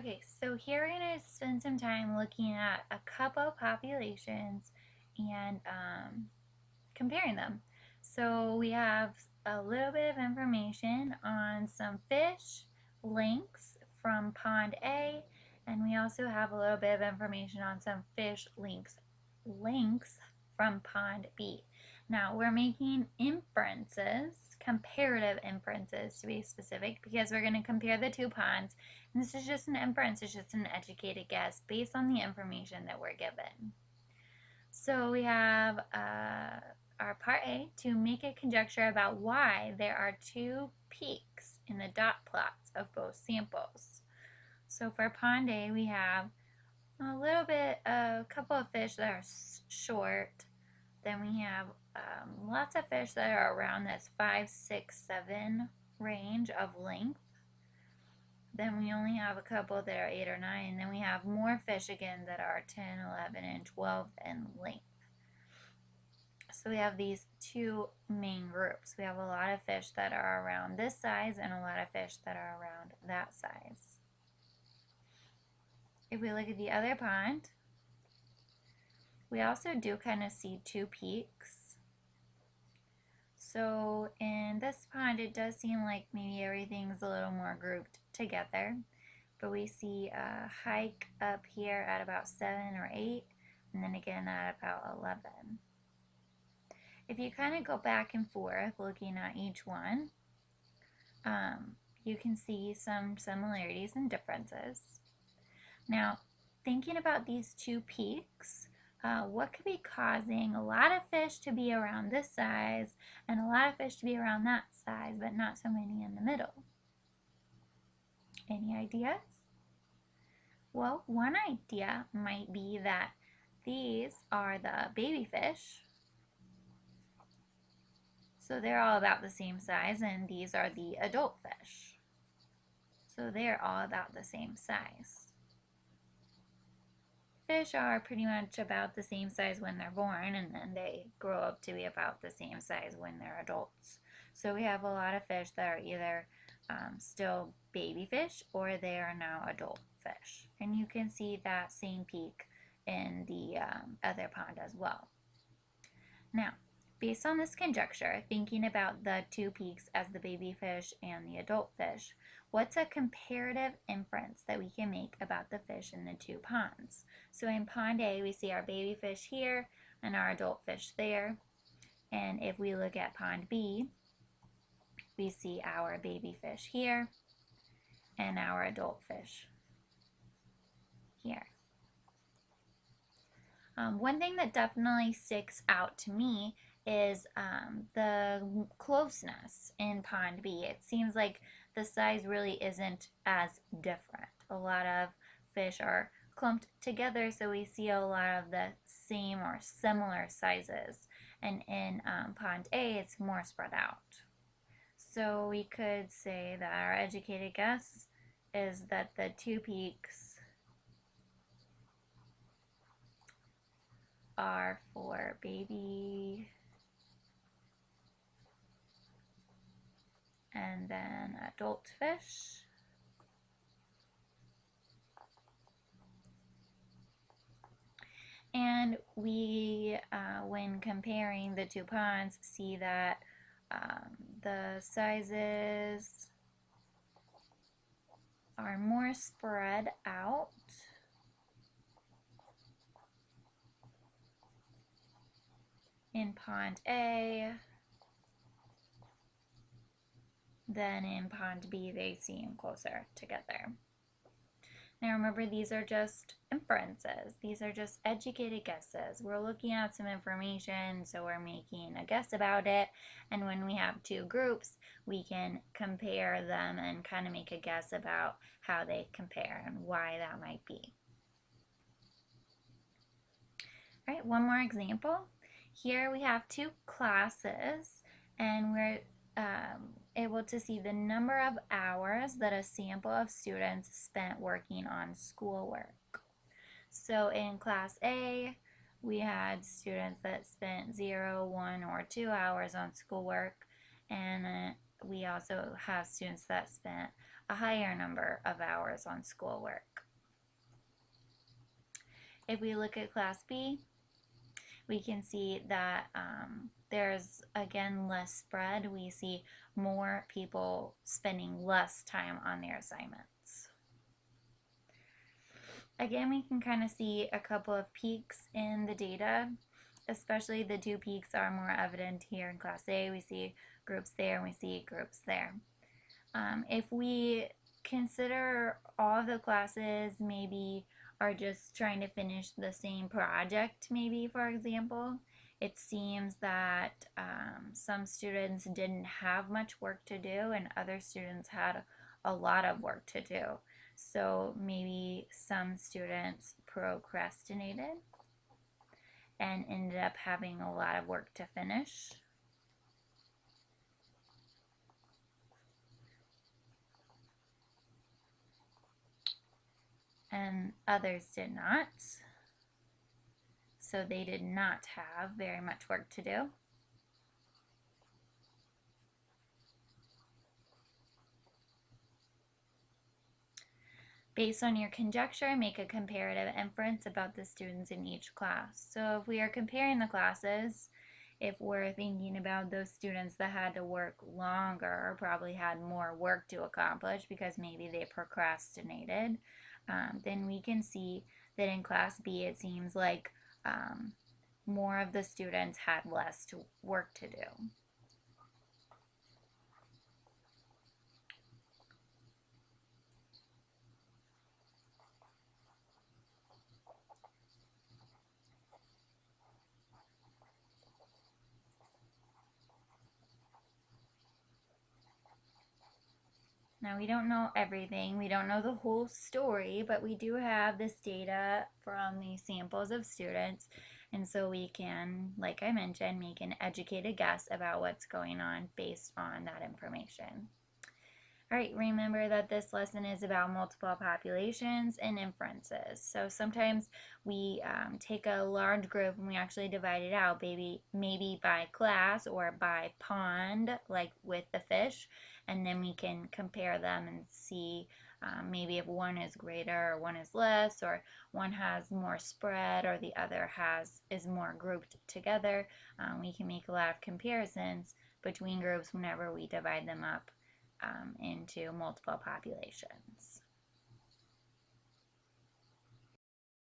Okay, so here we're going to spend some time looking at a couple populations and comparing them. So we have a little bit of information on some fish lengths from pond A, and we also have a little bit of information on some fish lengths from pond B. Now we're making inferences, comparative inferences to be specific, because we're going to compare the two ponds. And this is just an inference, it's just an educated guess based on the information that we're given. So we have our part A, to make a conjecture about why there are two peaks in the dot plots of both samples. So for pond A, we have a couple of fish that are short. Then we have lots of fish that are around this 5, 6, 7 range of length. Then we only have a couple that are 8 or 9. And then we have more fish again that are 10, 11, and 12 in length. So we have these two main groups. We have a lot of fish that are around this size and a lot of fish that are around that size. If we look at the other pond, we also do kind of see two peaks. So in this pond, it does seem like maybe everything's a little more grouped together. But we see a hike up here at about 7 or 8, and then again at about 11. If you kind of go back and forth looking at each one, you can see some similarities and differences. Now, thinking about these two peaks, what could be causing a lot of fish to be around this size and a lot of fish to be around that size, but not so many in the middle? Any ideas? Well, one idea might be that these are the baby fish. So they're all about the same size, and these are the adult fish. So they're all about the same size. Fish are pretty much about the same size when they're born, and then they grow up to be about the same size when they're adults. So we have a lot of fish that are either still baby fish or they are now adult fish. And you can see that same peak in the other pond as well. Now, based on this conjecture, thinking about the two peaks as the baby fish and the adult fish, what's a comparative inference that we can make about the fish in the two ponds? So in pond A, we see our baby fish here and our adult fish there. And if we look at pond B, we see our baby fish here and our adult fish here. One thing that definitely sticks out to me is the closeness in pond B. It seems like the size really isn't as different. A lot of fish are clumped together, so we see a lot of the same or similar sizes. And in pond A, it's more spread out. So we could say that our educated guess is that the two peaks are for baby and then adult fish. And we, when comparing the two ponds, see that the sizes are more spread out. In pond A, then in pond B, they seem closer together. Now remember, these are just inferences. These are just educated guesses. We're looking at some information, so we're making a guess about it. And when we have two groups, we can compare them and kind of make a guess about how they compare and why that might be. All right, one more example. Here we have two classes, and we're able to see the number of hours that a sample of students spent working on schoolwork. So in class A, we had students that spent 0, 1, or 2 hours on schoolwork, and we also have students that spent a higher number of hours on schoolwork. If we look at Class B, we can see that there's again less spread. We see more people spending less time on their assignments. Again, we can kind of see a couple of peaks in the data, especially the two peaks are more evident here in Class A. We see groups there and we see groups there. If we consider all of the classes maybe are just trying to finish the same project, maybe for example, it seems that some students didn't have much work to do and other students had a lot of work to do. So maybe some students procrastinated and ended up having a lot of work to finish. And others did not. So they did not have very much work to do. Based on your conjecture, make a comparative inference about the students in each class. So if we are comparing the classes, if we're thinking about those students that had to work longer or probably had more work to accomplish because maybe they procrastinated, then we can see that in Class B it seems like more of the students had less work to do. Now, we don't know everything, we don't know the whole story, but we do have this data from the samples of students, and so we can, like I mentioned, make an educated guess about what's going on based on that information. All right, remember that this lesson is about multiple populations and inferences. So sometimes we take a large group and we actually divide it out, maybe by class or by pond, like with the fish, and then we can compare them and see maybe if one is greater or one is less, or one has more spread or the other is more grouped together. We can make a lot of comparisons between groups whenever we divide them up into multiple populations.